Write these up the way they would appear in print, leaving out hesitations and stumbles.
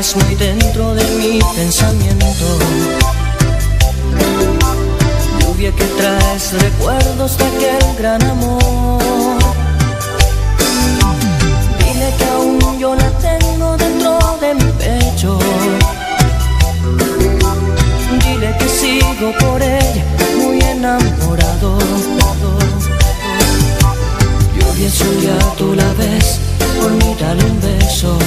estás muy dentro de mi pensamiento. Lluvia que traes recuerdos de aquel gran amor. Dile que aún yo la tengo dentro de mi pecho. Dile que sigo por ella muy enamorado. Lluvia, si un día tú la ves, por mí dale un beso.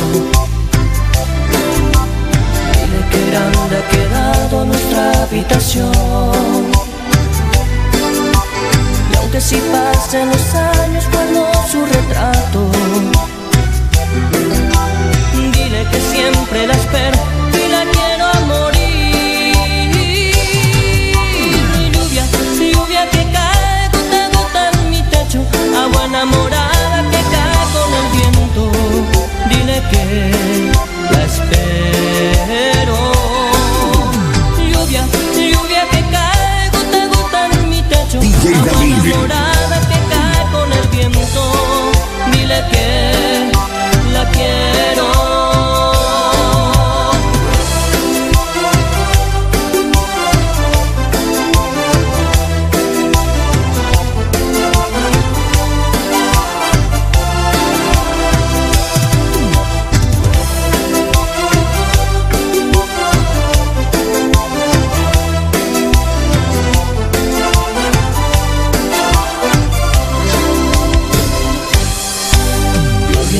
Dile que grande ha quedado nuestra habitación. Y aunque si pasen los años guardo su retrato. Dile que siempre la espero y la quiero a morir. Lluvia, lluvia que cae gota a gota en mi techo, agua enamorada que cae con el viento. Dile que la espero. Lluvia, lluvia que cae gota a gota en mi techo, agua enamorada que cae con el viento. Dile que la quiero.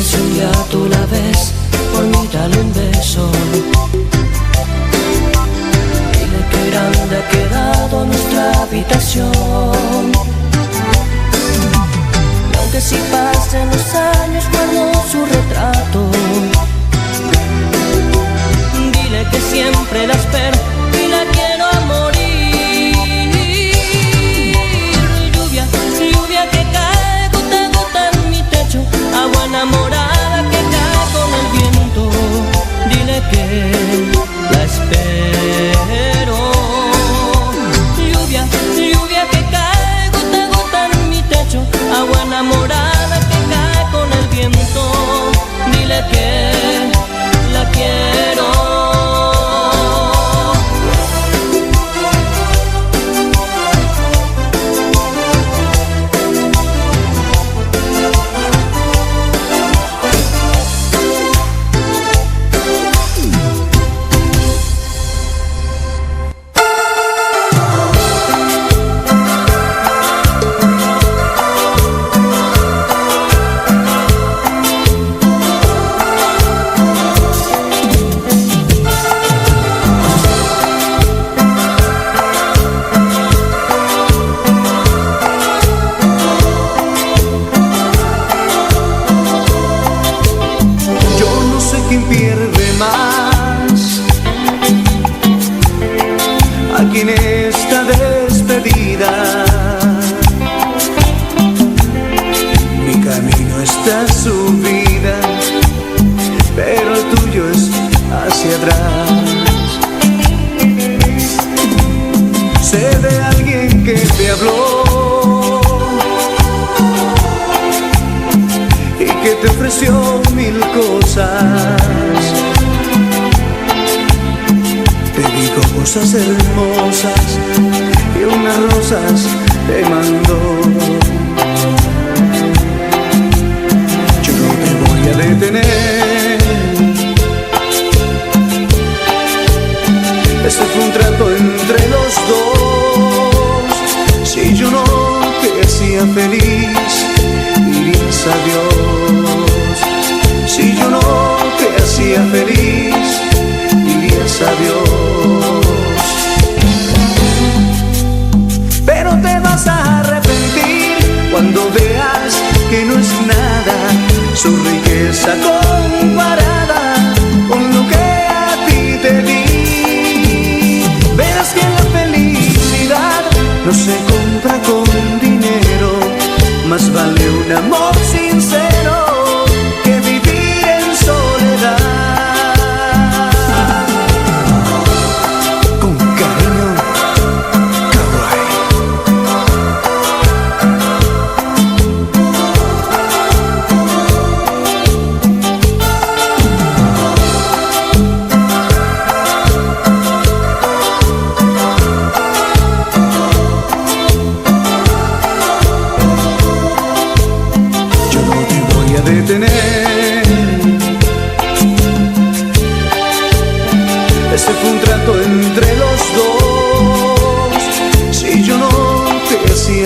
Si un día tú la ves, por mí dale un beso. Dile que grande ha quedado nuestra habitación. Y aunque si pasen los años guardo su retrato. Dile que siempre la espero y la quiero a morir. Lluvia, lluvia que cae gota a gota en mi techo, agua enamorada que cae con el viento. Dile que la espero. Lluvia, lluvia que cae gota a gota en mi techo, agua enamorada que cae con el viento. Dile que la quiero. Aquí en esta despedida, mi camino está subida, pero el tuyo es hacia atrás. Sé de alguien que te habló y que te ofreció mil cosas. Te digo cosas hermosas y unas rosas te mandó. Yo no te voy a detener. Ese fue un trato entre los dos. Si yo no te hacía feliz, dirías adiós. Si yo no te hacía feliz, dirías adiós. Pero te vas a arrepentir cuando veas que no es nada su riqueza comparada con lo que a ti te di. Verás que la felicidad no se compra con dinero, más vale un amor sincero que vivir en soledad.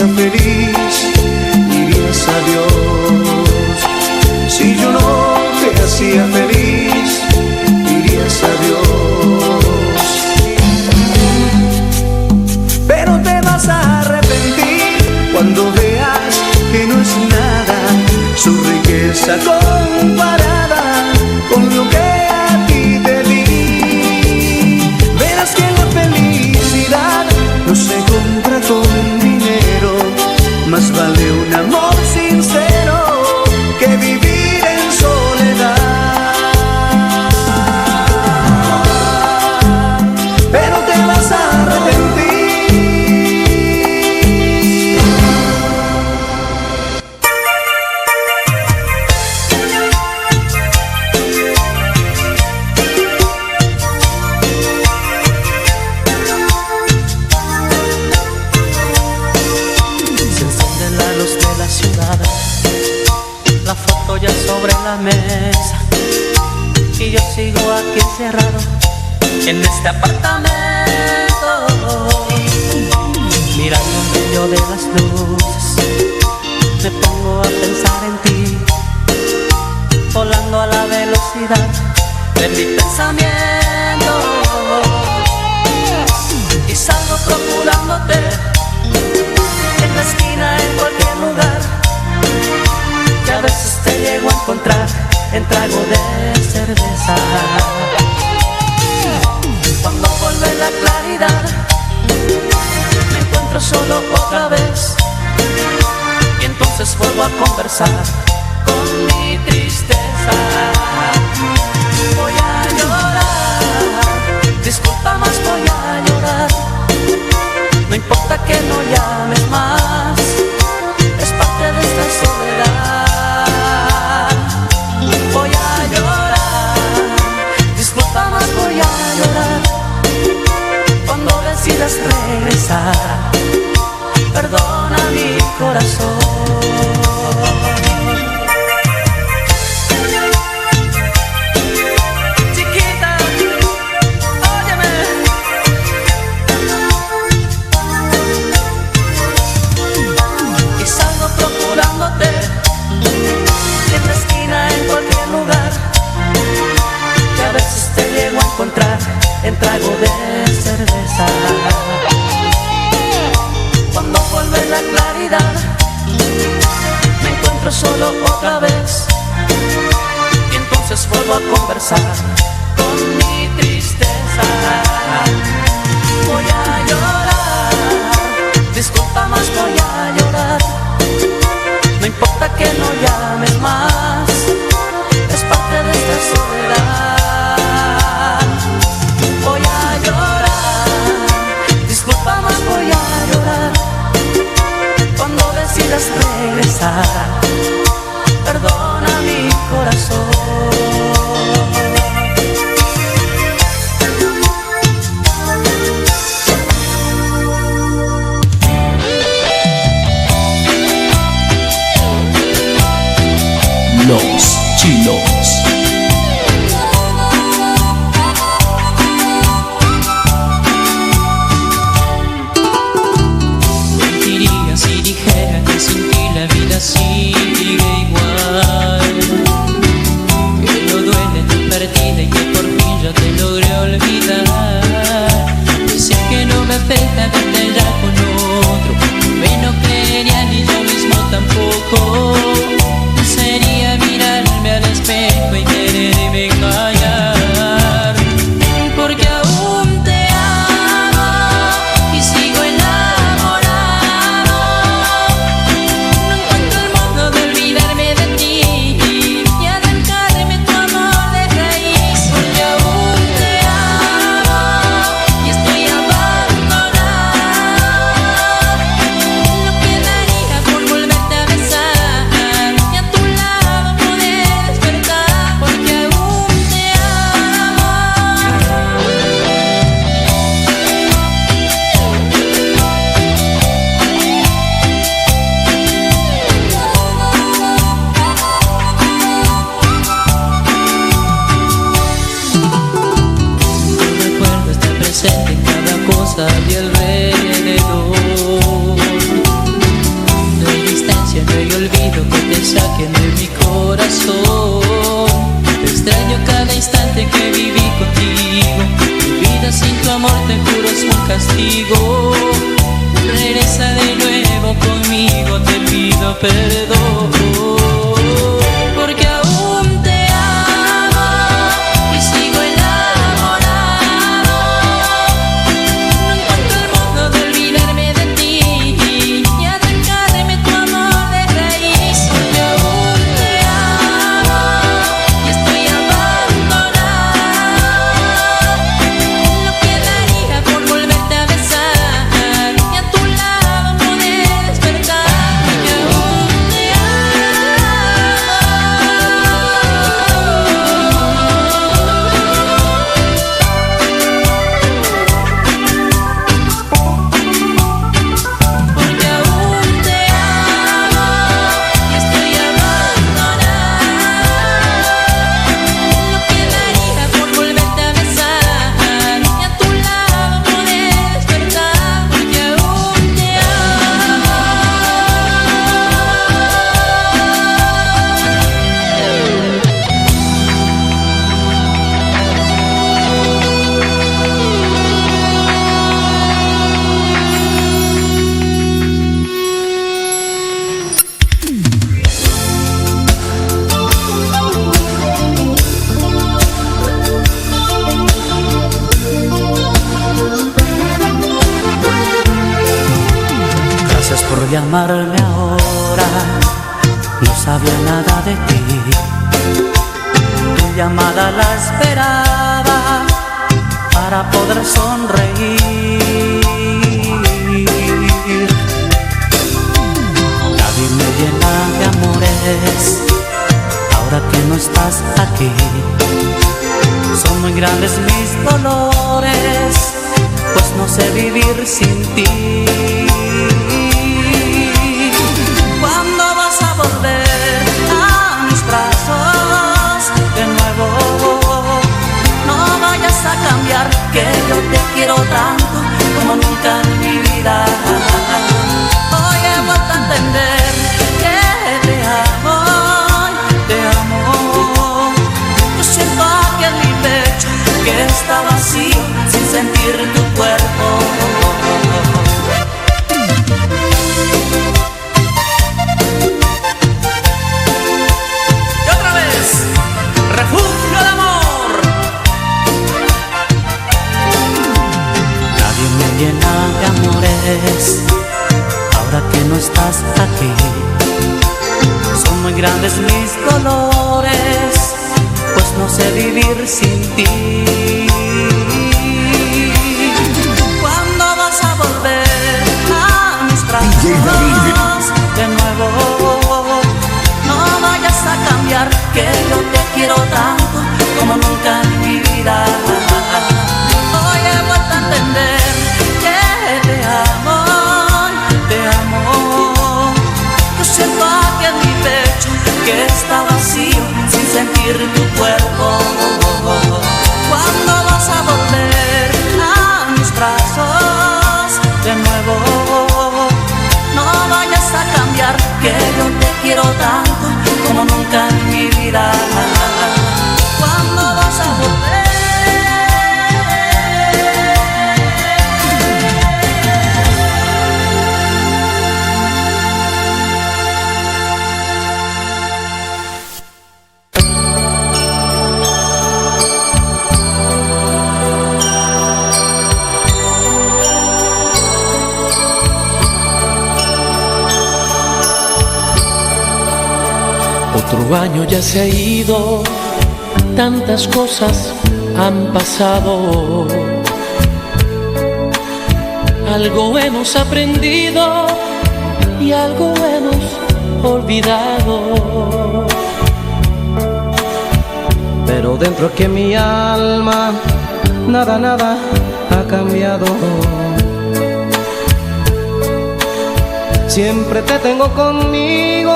hacía feliz, dirías adiós. Si yo no te hacía feliz, dirías adiós. Pero te vas a arrepentir cuando veas que no es nada su riqueza comparada con lo que a ti te di. Verás que la felicidad no se compra con dinero, más vale un amor sincero que vivir en soledad. Pero te vas a arrepentir. La foto ya sobre la mesa y yo sigo aquí encerrado en este apartamento, mirando el brillo de las luces. Me pongo a pensar en ti, volando a la velocidad de mi pensamiento, y salgo procurándote en la esquina, en cualquier lugar, que a veces te llego a encontrar en trago de cerveza. Cuando vuelve la claridad, me encuentro solo otra vez, y entonces vuelvo a conversar con mi tristeza. Voy a llorar, disculpa más, voy a llorar. No importa que no llames más, es parte de esta soledad. Voy a llorar, disculpa más, voy a llorar. Cuando decidas regresar, perdona mi corazón. En la esquina, en cualquier lugar, que a veces te llego a encontrar en trago de cerveza. Cuando vuelve la claridad, me encuentro solo otra vez, y entonces vuelvo a conversar con mi tristeza. Voy a llorar, disculpa más, voy a llorar. No importa que no llames más, es parte de esta soledad. Voy a llorar, disculpa más, voy a llorar. Cuando decidas regresar, perdona mi corazón. Los Chinos. Mentiría si dijera que sin ti la vida sigue perdón, porque aún te amo y sigo enamorado. No encuentro el modo de olvidarme de ti y arrancarme tu amor de raíz, porque aún te amo y estoy abandonado. Lo que daría por volverte a besar y a tu lado poder despertar, porque aún te porque aún te amo y estoy abandonada. Lo que daría por volverte a besar y a tu lado poder despertar, porque aún te Gracias por llamarme ahora, no sabía nada de ti. Tu llamada la esperaba para poder sonreír. Nadie me llena de amores ahora que no estás aquí. Son muy grandes mis dolores, pues no sé vivir sin ti. ¿Cuándo vas a volver a mis brazos de nuevo? No vayas a cambiar, que yo te quiero tanto como nunca en mi vida. Hoy he vuelto a entender que te amo, te amo. Yo siento aquí en mi pecho que está vacío sin sentir tu cuerpo. Y otra vez, refugio de amor. Nadie me llena de amores ahora que no estás aquí. Son muy grandes mis dolores, pues no sé vivir sin ti. ¿Cuándo vas a volver a mis brazos de nuevo? No vayas a cambiar, que yo te quiero tanto como nunca en mi vida. Hoy he vuelto a entender que te amo, te amo. Yo siento aquí en mi pecho que está vacío sin sentir tu cuerpo. ¿Cuándo vas a volver a mis brazos de nuevo? No vayas a cambiar, que yo te quiero tanto como nunca en mi vida. ¿Cuándo vas a volver? Otro año ya se ha ido, tantas cosas han pasado. Algo hemos aprendido y algo hemos olvidado. Pero dentro aquí en mi alma nada, nada ha cambiado. Siempre te tengo conmigo,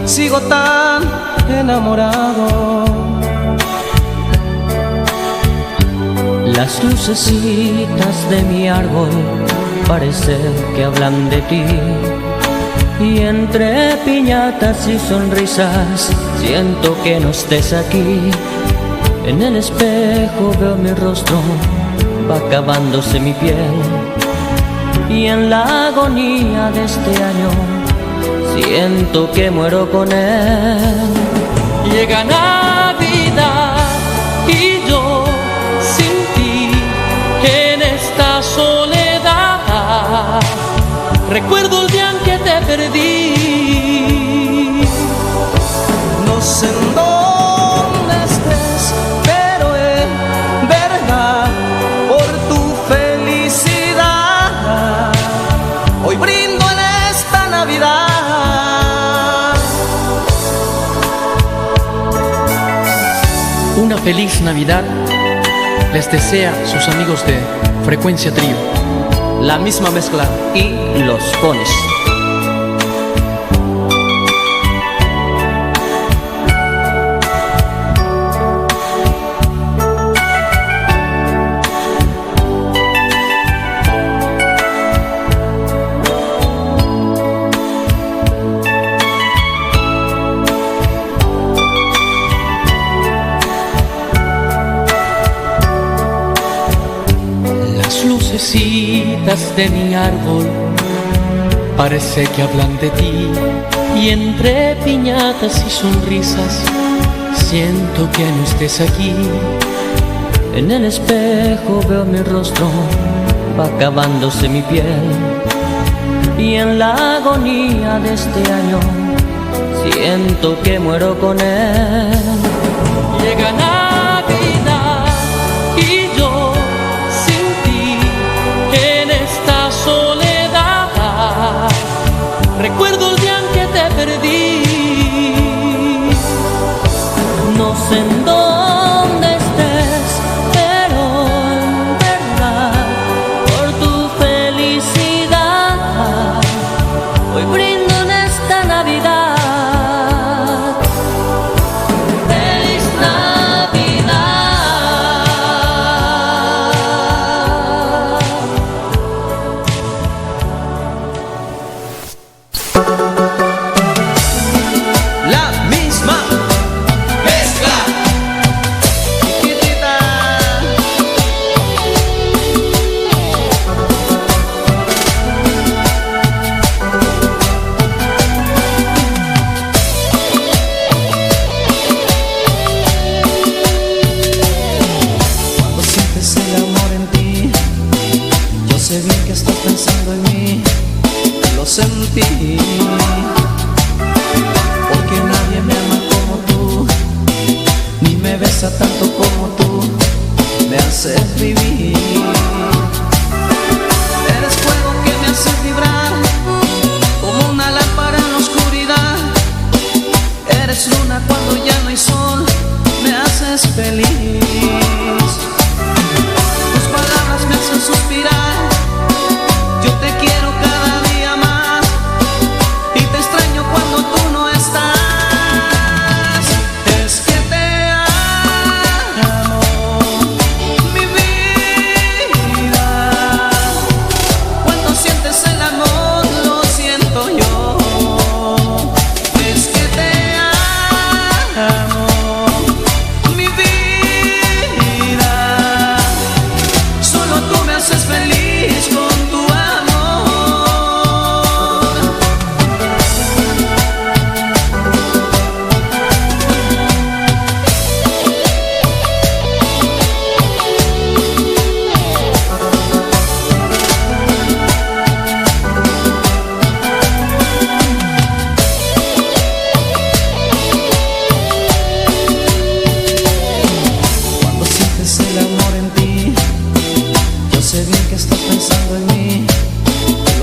sigo tan enamorado. Las lucecitas de mi árbol parecen que hablan de ti, y entre piñatas y sonrisas siento que no estés aquí. En el espejo veo mi rostro, va acabándose mi piel, y en la agonía de este año siento que muero con él. Llega Navidad y yo sin ti en esta soledad. Recuerdo el día en que te perdí. No sé en dónde estés, pero en verdad por tu felicidad hoy brindo en esta Navidad. Una feliz Navidad les desea sus amigos de Frecuencia Trío. La misma mezcla y los Cones. Lucecitas de mi árbol parece que hablan de ti, y entre piñatas y sonrisas siento que no estés aquí. En el espejo veo mi rostro, va acabándose mi piel, y en la agonía de este año siento que muero con él. Llega Navidad y yo soledad, recuerdo el día en que te perdí. No sé en dónde estés, pero en verdad por tu felicidad hoy brindo en esta Navidad. Feliz Navidad. Sentí, porque nadie me ama como tú, ni me besa tanto como tú me haces vivir. Eres fuego que me hace vibrar, como una lámpara en la oscuridad. Eres luna cuando ya no hay sol, me haces feliz. Tus palabras me hacen suspirar, yo te quiero cada día más, y te extraño cuando tú no estás. Es que te amo, mi vida. Cuando sientes el amor, lo siento yo. Es que te amo, mi vida. Solo tú me haces feliz con tu amor.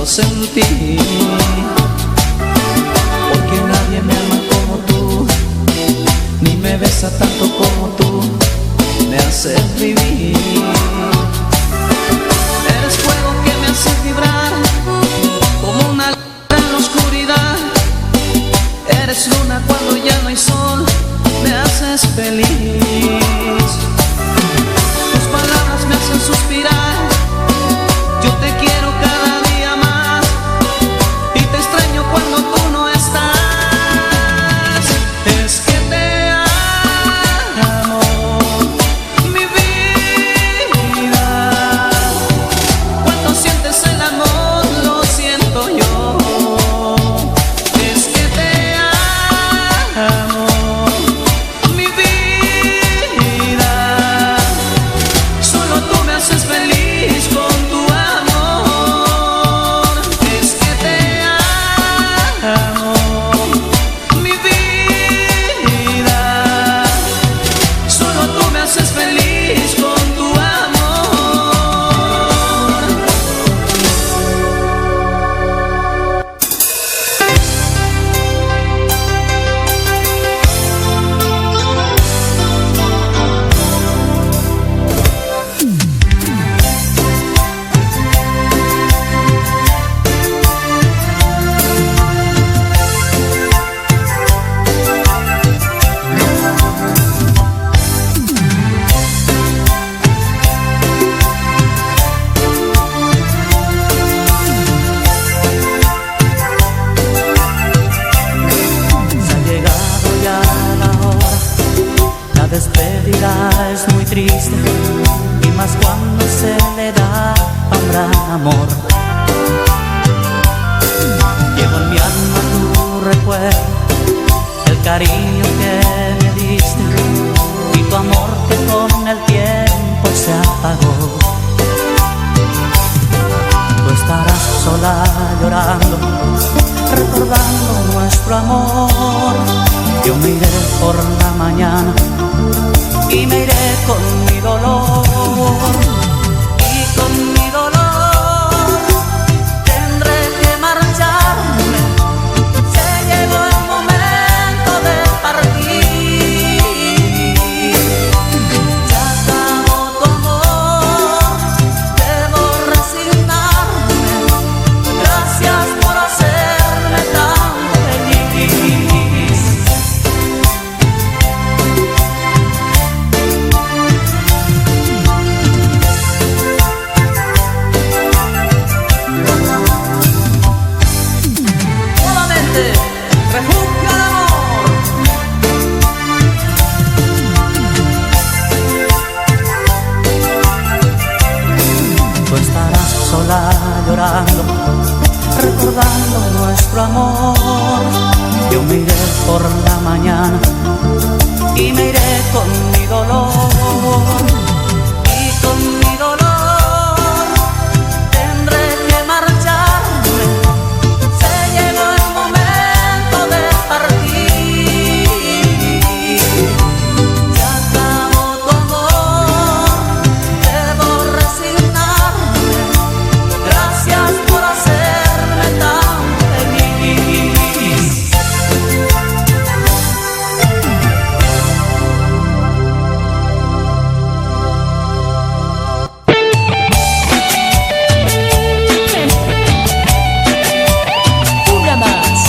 Sentí, porque nadie me ama como tú, ni me besa tanto como tú me haces vivir. Eres fuego que me hace vibrar, como una lámpara en la oscuridad. Eres luna cuando ya no hay sol, me haces feliz. Tus palabras me hacen suspirar, yo te quiero cada día más, y te extraño cuando tú no estás. Es que te amo, mi vida. triste, y más cuando se le da a un gran amor. Llevo en mi alma tu recuerdo, el cariño que me diste y tu amor que con el tiempo se apagó. Tú estarás sola llorando, recordando nuestro amor. Yo me iré por la mañana y me iré con mi dolor. Y con mi dolor tendré que marcharme. Se llegó el momento de partir. Ya acabó tu amor, debo resignarme. Gracias por hacerme tan feliz. Refugio al amor. Tú estarás sola llorando, recordando nuestro amor. Yo me iré por la mañana y me iré con mi dolor. Y con mi dolor tendré que marcharme. Se llegó el momento de partir. Ya acabó tu amor, debo resignarme. Gracias por hacerme tan feliz. Una más.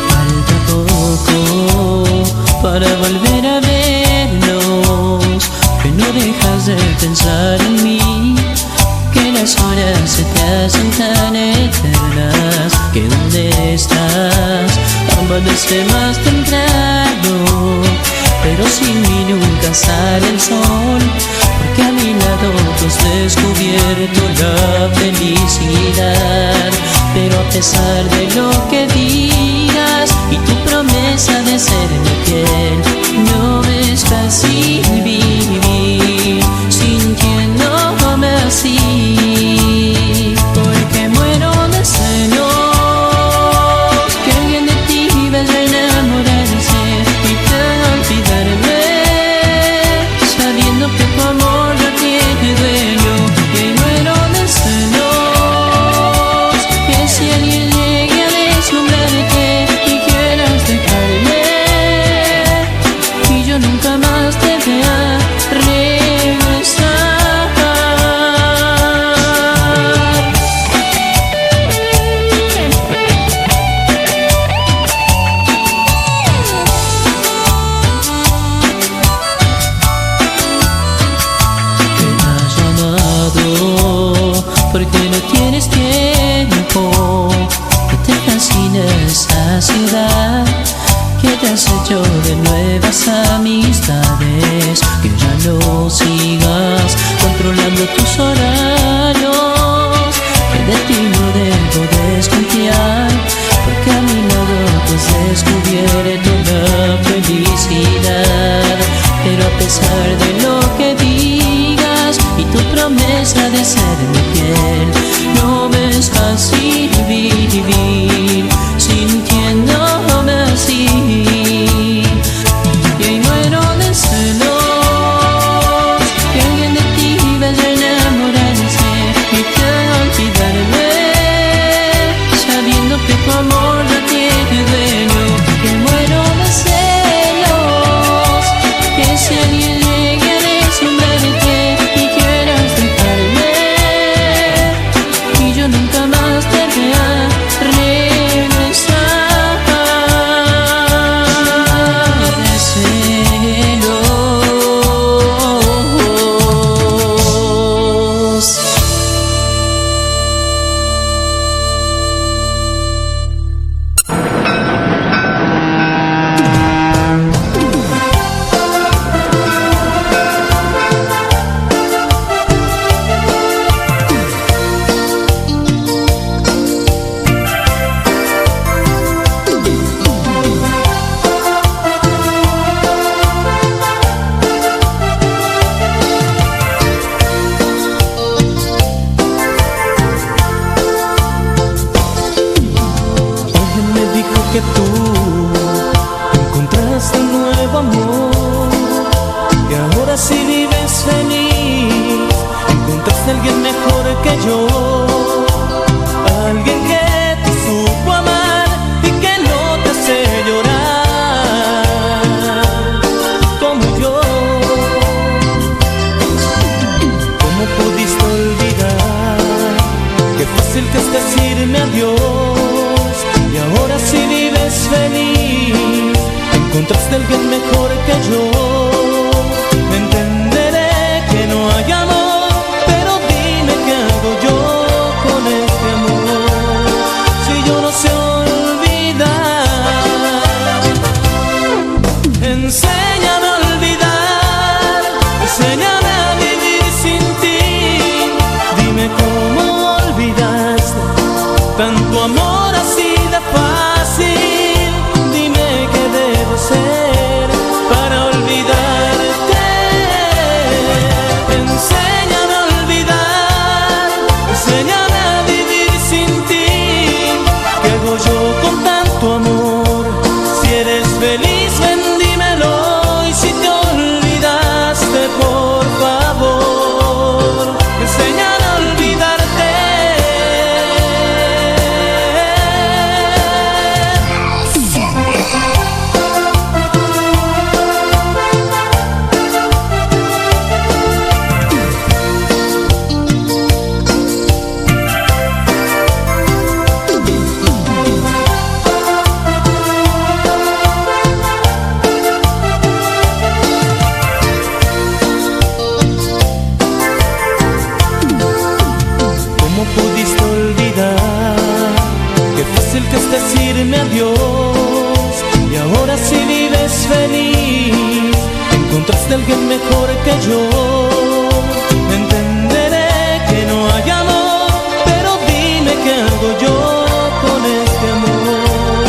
Falta poco para volver a vernos, que no dejas de pensar en mí, que las horas se te hacen tan eternas, que dónde estás, amanece más temprano, pero sin mí nunca sale el sol, porque a mi lado tú has descubierto la felicidad. Pero a pesar de lo que digas y tu promesa de ser mi piel, no es fácil vivir sintiéndome así, porque muero de celos, que alguien de ti vaya a enamorarse y te haga olvidarme, sabiendo que tu amor no tiene dueño. Y muero de celos, que si alguien llegue a deslumbrarte y quieras dejarme, y yo nunca más te vea regresar. Que me has llamado porque no tienes tiempo, que te fascina esta ciudad, que te has hecho de nuevas amistades, que ya no sigas controlando tus horarios, que de ti no debo desconfiar, porque a mi lado tú has descubierto la felicidad. Pero a pesar de lo que digas y tu promesa de ser mi piel, no me es fácil vivir sintiéndome así. Y hoy muero de celos, que alguien de ti vaya a enamorarse y te haga olvidarme, sabiendo que tu amor no tiene dueño. Que muero de celos, que si alguien llegue a deslumbrarte y quieras dejarme, que yo, alguien que te supo amar y que no te hace llorar como yo. ¿Cómo pudiste olvidar? Qué fácil que es decirme adiós, y ahora si vives feliz, encontraste a alguien mejor que yo. Entenderé que no hay amor, pero dime qué hago yo con este amor, si yo no sé olvidar. Enséñame a olvidar, enséñame a vivir sin ti. Dime cómo olvidaste tanto amor así de fácil. Dime qué debo hacer para olvidarte. Enséñame a olvidar, enséñame a vivir sin ti. ¿Qué hago yo con tanto amor? Si eres feliz, ven, dímelo. Y si te olvidaste, por favor, enséñame a olvidarte. ¿Cómo pudiste olvidar? Qué fácil que es decirme adiós, y ahora si vives feliz, encontraste a alguien mejor que yo. Entenderé que no hay amor, pero dime qué hago yo con este amor,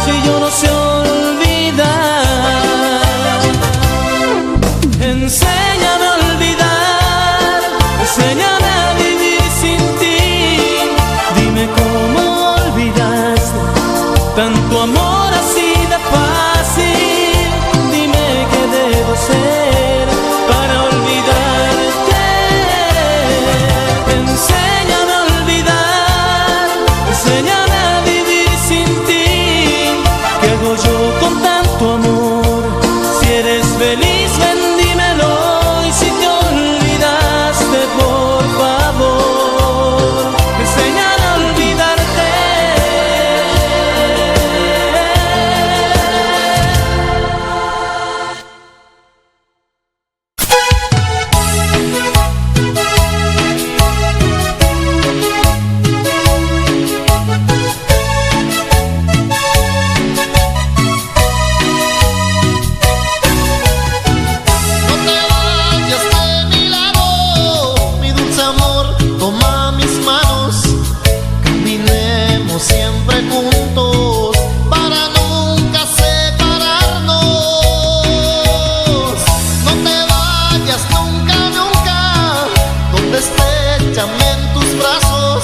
si yo no sé olvidar. Enséñame a olvidar, enséñame a vivir sin ti. Dime cómo olvidaste tanto amor así de fácil. Dime qué debo hacer para olvidarte. Enséñame a olvidar, enséñame a vivir sin ti. ¿Qué hago yo con tanto amor? Si eres feliz, ven, dímelo. Y si te olvidaste, por favor, enséñame a olvidarte. No te vayas de mi lado, mi dulce amor, toma mis manos, caminemos siempre juntos para nunca separarnos. No te vayas nunca, nunca, donde estés, échame en tus brazos.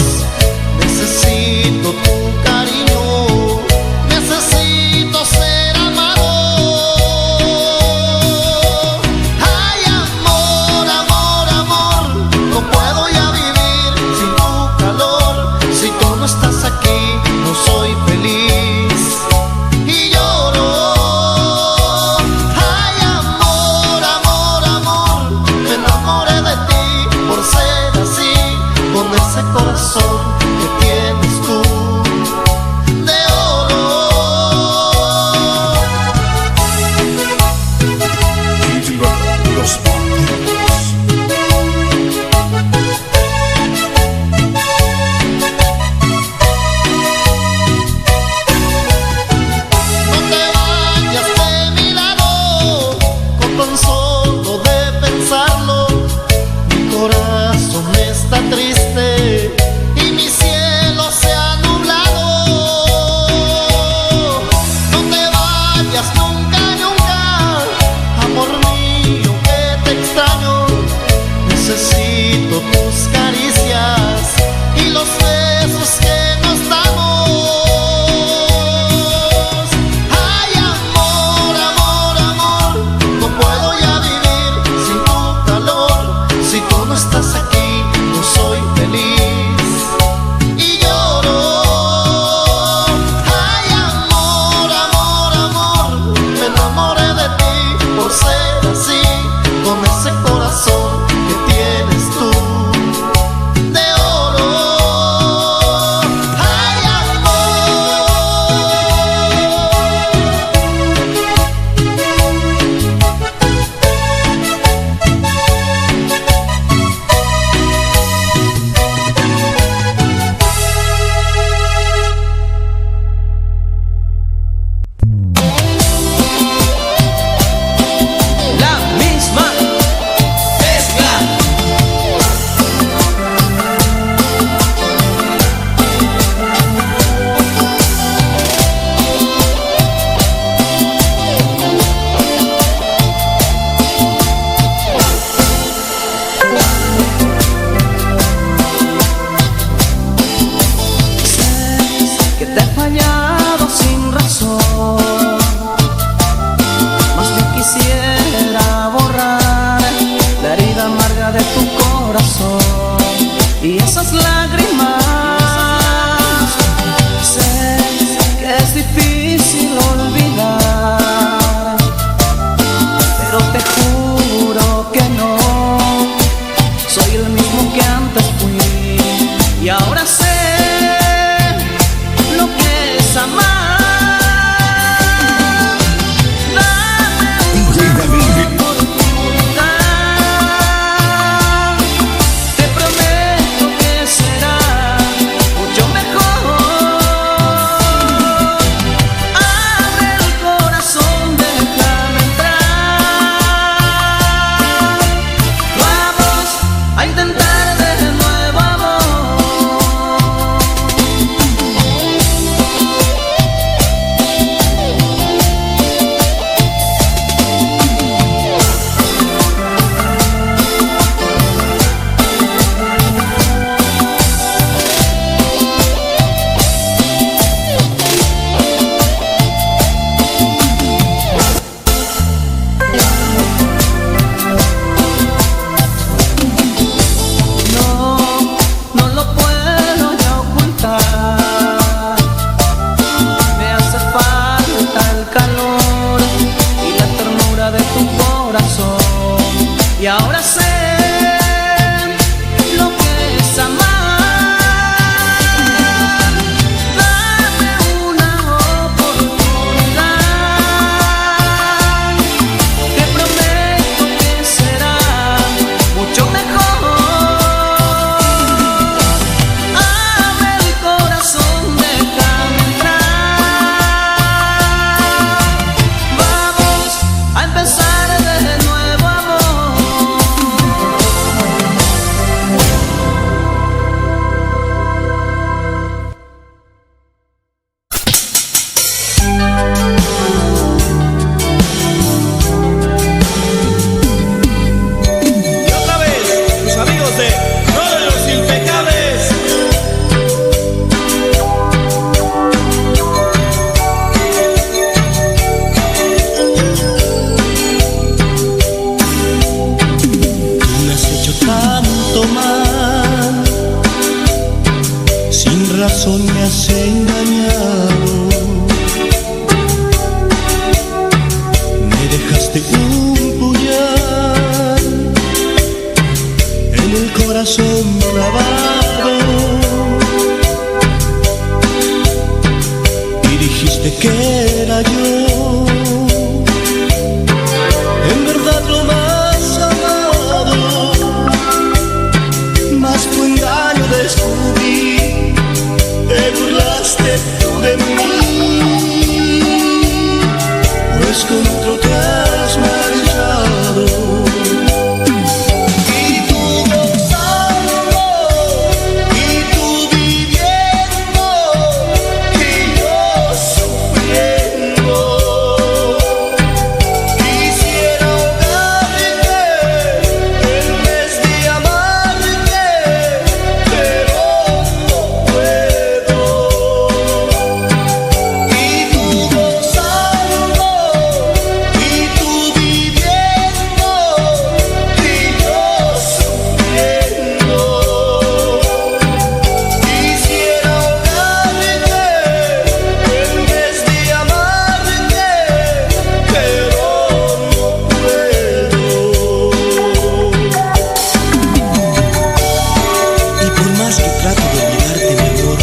Necesito tu cariño, necesito ser amado. Ay, amor, amor, amor, no puedo ya vivir sin tu calor. Si tú no estás aquí, no soy feliz y lloro. Ay, amor, amor, amor, me enamoré de ti por ser así, con ese corazón que tienes tú de oro. Los bandidos. No te vayas de mi lado, con tan solo de pensarlo, mi corazón está triste y mi cielo se ha nublado. No te vayas nunca, nunca, amor mío, que te extraño. Necesito tus caricias y los besos que nos damos. Ay, amor, amor, amor, no puedo ya vivir sin tu calor. Si tú no estás aquí, no soy feliz. y esas lágrimas. Sé que es difícil olvidar, pero te juro que no soy el mismo que antes fui, y ahora sé lo que es amar. Y ahora sé lo que es amar. Dame una oportunidad, te prometo que será mucho mejor. Abre el corazón, déjame entrar. Vamos a empezar de nuevo, amor. Y otra vez, tus amigos de Rodo de los Impecables. Tú me has hecho tanto mal, sin razón me has engañado. Me dejaste un puñal en el corazón clavado y dijiste que era yo, en verdad lo más amado. Mas tu engaño descubrí, te burlaste tú de mí, pues con otro te has marchado. Y tú gozando, y tú viviendo, y yo sufriendo. Quisiera ahogarte en vez de amarte, pero no puedo. Y tú gozando, y tú viviendo, y yo sufriendo. Quisiera ahogarte en vez de amarte, pero no puedo. Y por más que trato de olvidarte, mi amor,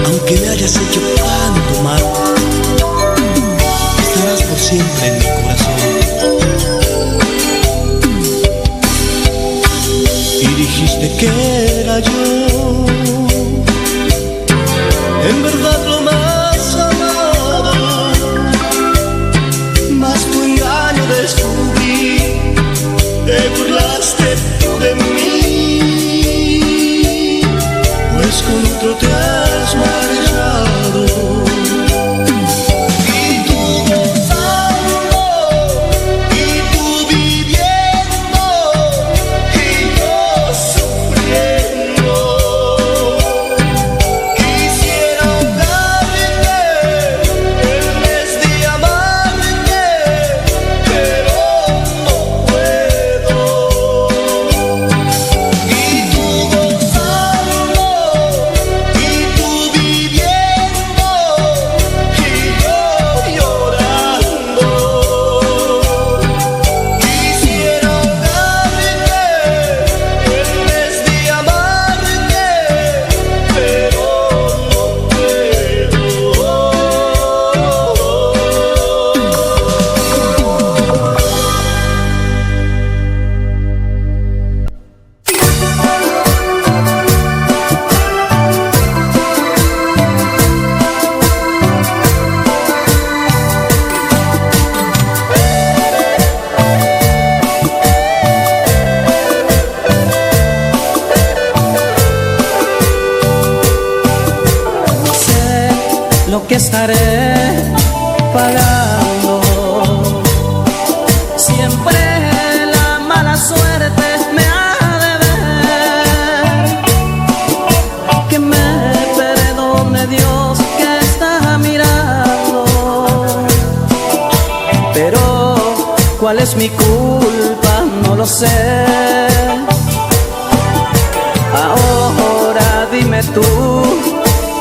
aunque me hayas hecho tanto mal, estarás por siempre en mi corazón. Y dijiste que era yo, en verdad lo más amado. Mas tu engaño descubrí, te burlaste tú de mí, pues con otro te has marchado. Y tú gozando, y tú viviendo, y yo sufriendo. Quisiera ahogarte que estaré pagando. Siempre la mala suerte me ha de ver. Que me perdone Dios que está mirando. Pero ¿cuál es mi culpa? No lo sé. Ahora dime tú,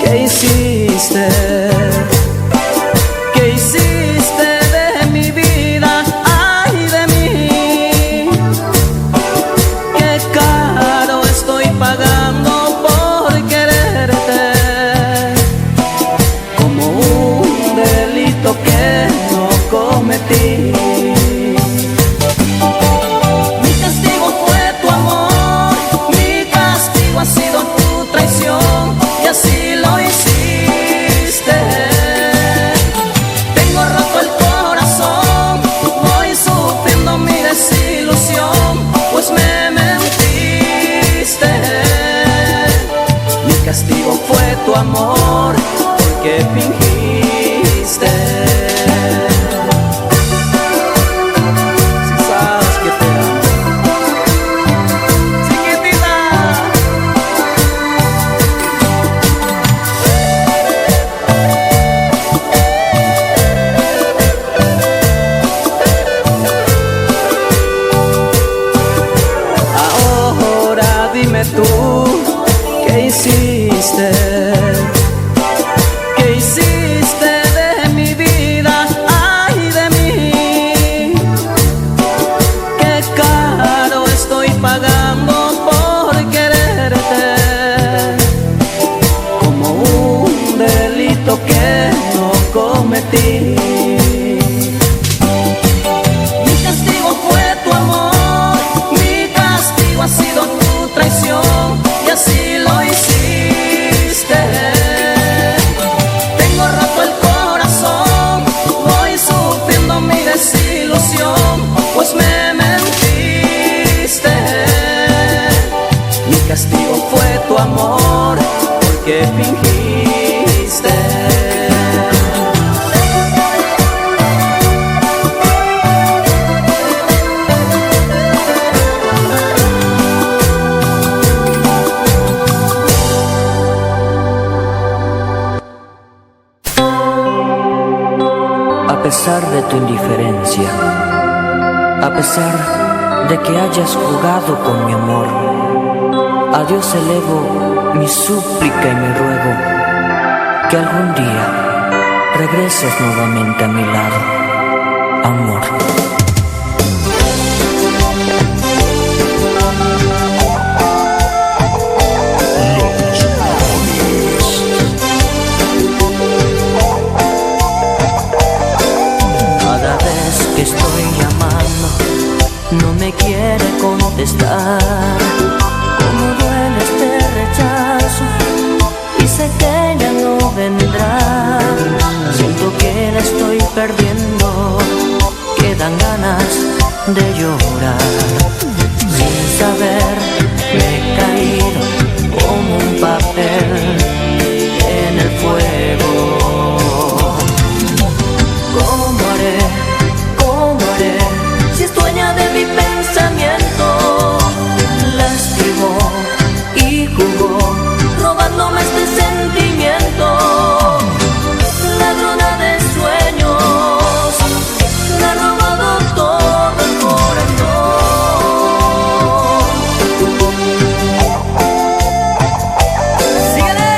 ¿qué hiciste? ¿Qué hiciste de mi vida? ¡Ay, de mí! ¡Qué caro estoy pagando por quererte! Como un delito que no cometí. Mi castigo fue tu amor, mi castigo ha sido tu traición, y así lo hiciste. Tengo roto el corazón, voy sufriendo mi desilusión, pues me mentiste. Mi castigo fue tu amor, porque fingiste. Si sabes que te amo, chiquitita. Ahora dime tú, ¿qué hiciste? ¿Qué hiciste de mi vida? ¡Ay, de mí! ¡Qué caro estoy pagando por quererte! Como un delito que no cometí. Mi castigo fue tu amor, mi castigo ha sido tu traición, y así lo hiciste. Tengo roto el corazón, voy sufriendo mi desilusión, pues me mentiste. Mi castigo fue tu amor, porque fingiste. A pesar de tu indiferencia, a pesar de que hayas jugado con mi amor, a Dios elevo mi súplica y me ruego que algún día regreses nuevamente a mi lado, amor. Cada vez que estoy llamando, no me quiere contestar. Cómo duele este rechazo, y sé que ya no vendrá. Siento que la estoy perdiendo, que dan ganas de llorar. Sin saber, me he caído como un papel en el fuego. ¿Cómo haré si es dueña de mi pensamiento? Lastimó y jugó, robándome este sentimiento. Ladrona de sueños, me ha robado todo el corazón. ¡Síguele!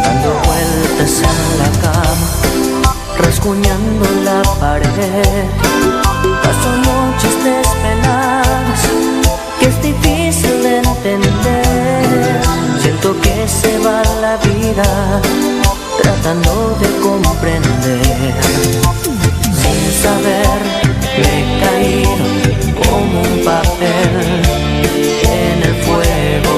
Dando vueltas en la cama, rasguñando la pared, paso noches desveladas que es difícil de entender. Siento que se va la vida tratando de comprender. Sin saber, me he caído como un papel en el fuego.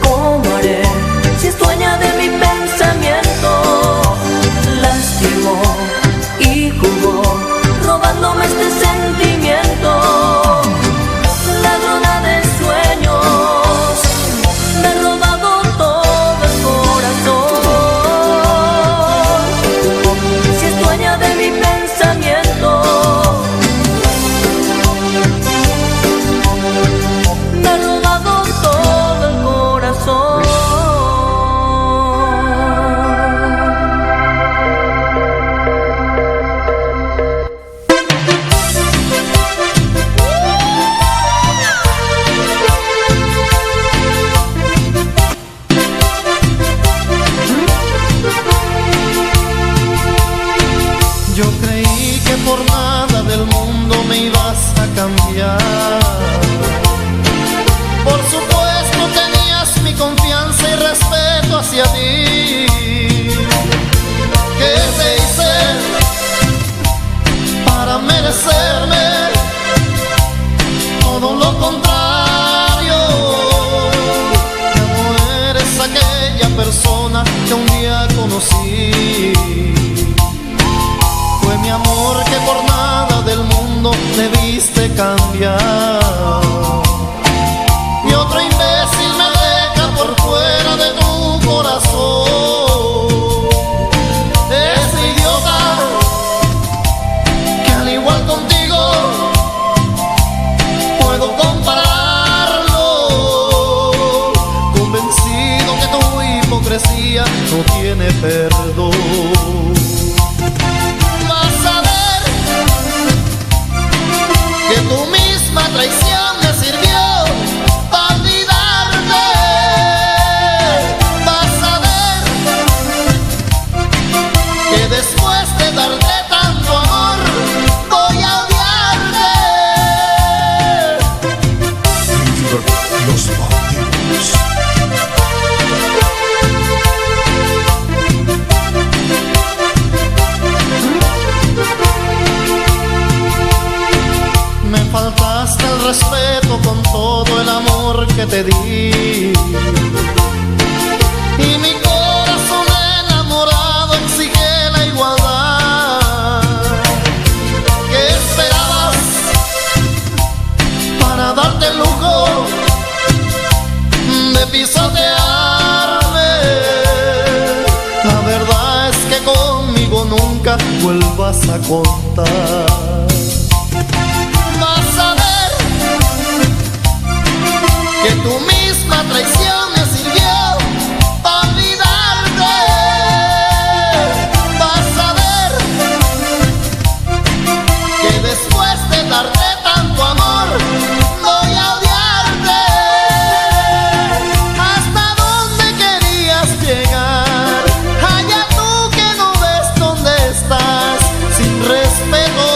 ¿Cómo haré si es dueña de mi pensamiento? Lastimó y jugó, robándome este sentimiento. Yo creí que por nada del mundo me ibas a cambiar. Por supuesto tenías mi confianza y respeto hacia ti. ¿Qué te hice para merecerme todo lo contrario? Ya no eres aquella persona que un día conocí. Fue mi amor que por nada del mundo debiste cambiar. Y otro imbécil me deja por fuera de tu corazón. Ese idiota que al igual contigo puedo compararlo. Convencido que tu hipocresía no tiene perdón. Que tu misma traición me sirvió para olvidarte. Vas a ver que después de darte tanto amor voy a odiarte. Los bandidos. Me faltaste el respeto con todo el amor que te di. Y mi corazón enamorado exige la igualdad. ¿Qué esperabas para darte el lujo de pisotearme? La verdad es que conmigo nunca vuelvas a contar. Vas a ver que tu misma traición me sirvió para olvidarte. Vas a ver que después de darte tanto amor voy a odiarte. ¿Hasta dónde querías llegar? Allá tú que no ves dónde estás, sin respeto.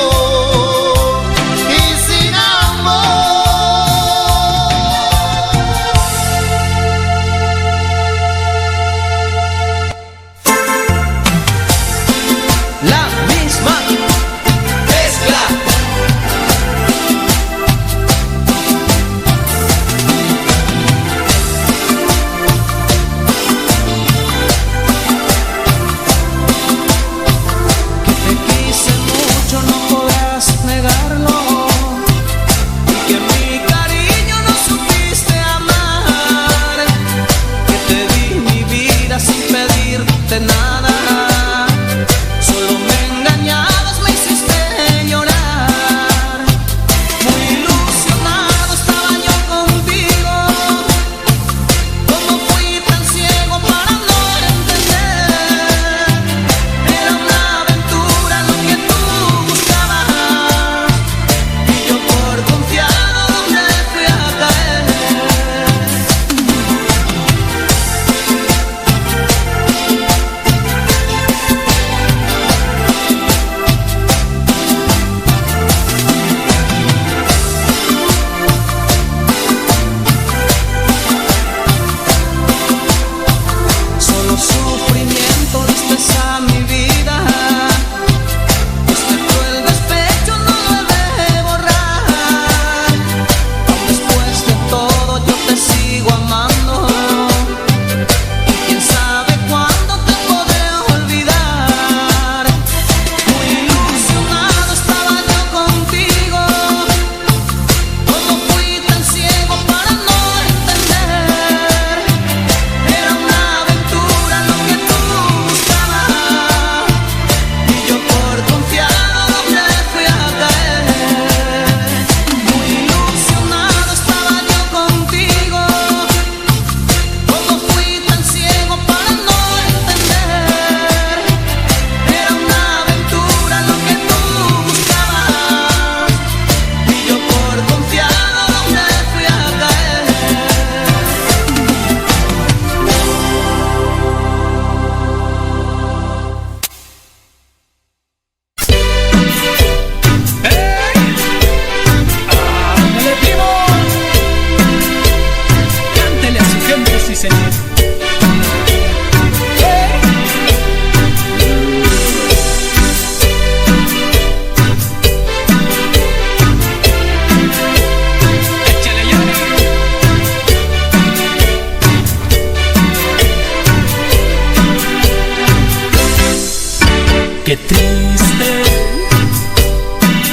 Qué triste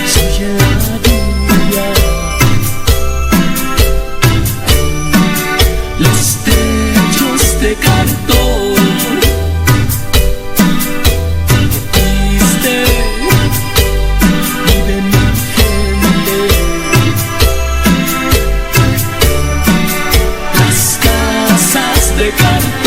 se oye la lluvia, los techos de cartón. Qué triste vive mi gente, las casas de cartón.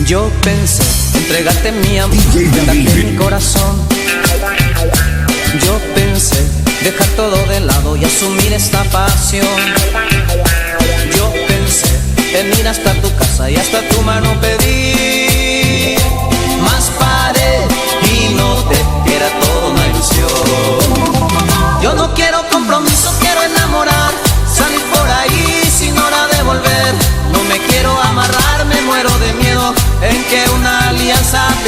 Yo pensé entregarte mi amor, darte mi corazón. Yo pensé dejar todo de lado y asumir esta pasión. Yo pensé venir hasta tu casa y hasta tu mano pedir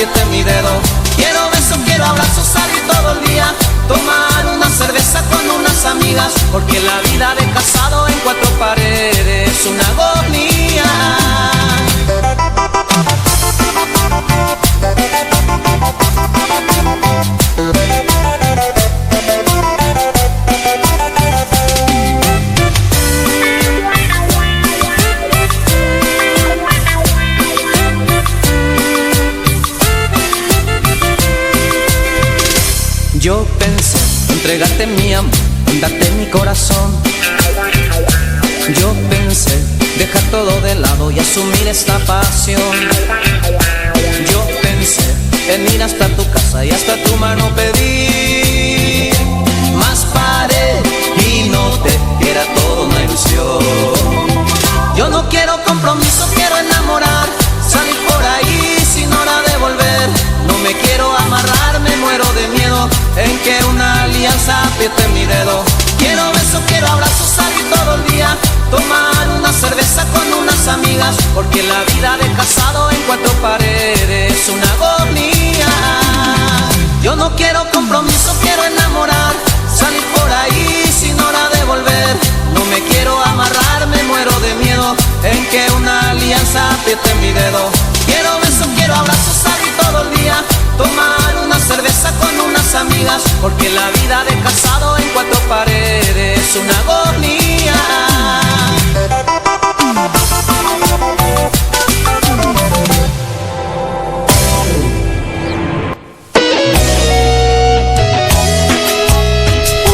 apriete mi dedo. Quiero besos, quiero abrazos, salir todo el día, tomar una cerveza con unas amigas, porque la vida de casado en cuatro paredes es una agonía. Yo pensé entregarte mi amor, darte mi corazón. Yo pensé dejar todo de lado y asumir esta pasión. Yo pensé en ir hasta tu casa y hasta tu mano pedir. Más paré y noté que era todo una ilusión. Yo no quiero compromiso, quiero enamorar, salir por ahí sin hora de volver. No me quiero amarrar, me muero de miedo en que una alianza apriete mi dedo. Quiero besos, quiero abrazos, salir todo el día, tomar una cerveza con unas amigas, porque la vida de casado en cuatro paredes es una agonía. Yo no quiero compromiso, quiero enamorar, salir por ahí sin hora de volver. No me quiero amarrar, me muero de miedo en que una alianza apriete mi dedo. Quiero besos, quiero abrazos, salir todo el día, tomar una cerveza con unas amigas, porque la vida de casado en cuatro paredes es una agonía.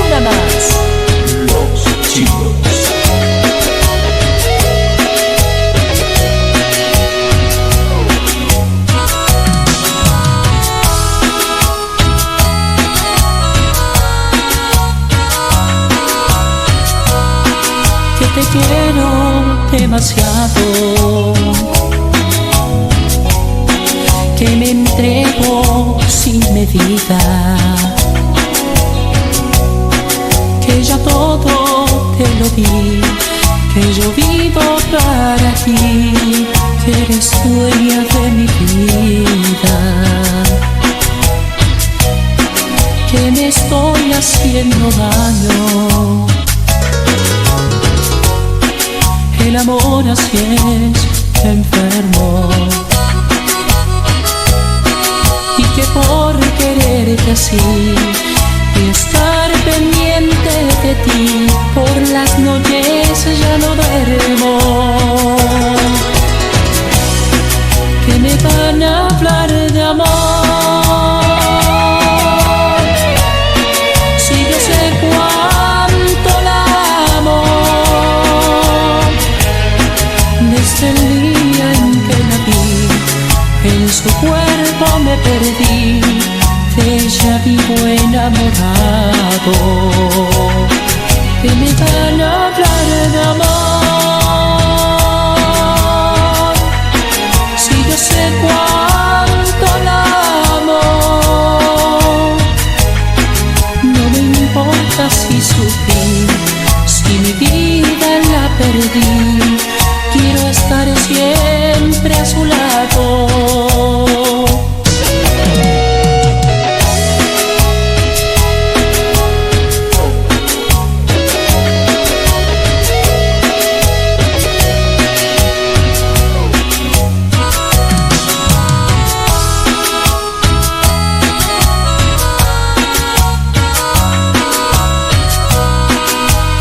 Una más. Los chicos. Te quiero demasiado, que me entrego sin medida, que ya todo te lo di, que yo vivo para ti, que eres dueña de mi vida, que me estoy haciendo daño. El amor así es enfermo, y que por quererte así y estar pendiente de ti, por las noches ya no duermo. Que me van a hablar de amor, si yo sé cuánto la amo. Desde el día en que la vi, en su cuerpo me perdí, de ella vivo enamorado. Que me van a hablar de amor, si yo sé cuánto la amo. No me importa si sufrí, si mi vida la perdí, quiero estar siempre a su lado.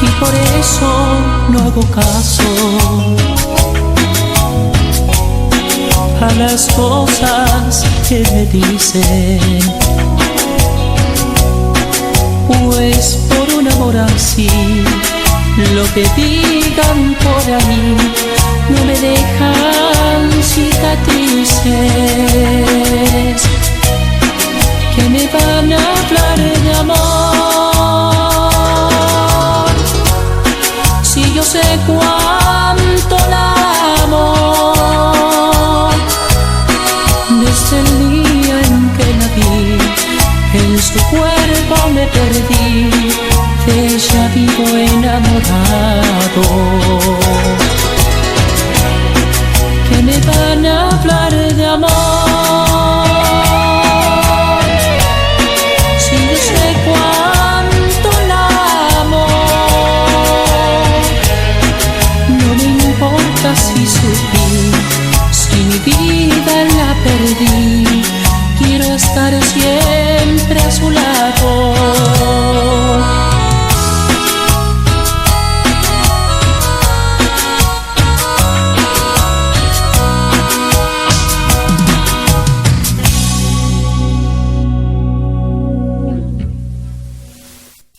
Y por eso no hago caso a las cosas que me dicen, pues por un amor así, lo que digan por ahí no me dejan cicatrices. Que me van a hablar de amor, si yo sé cuánto la amo. Desde el día en que la vi, en su cuerpo me perdí, de ella vivo enamorado. Que me van a hablar de amor, si supieras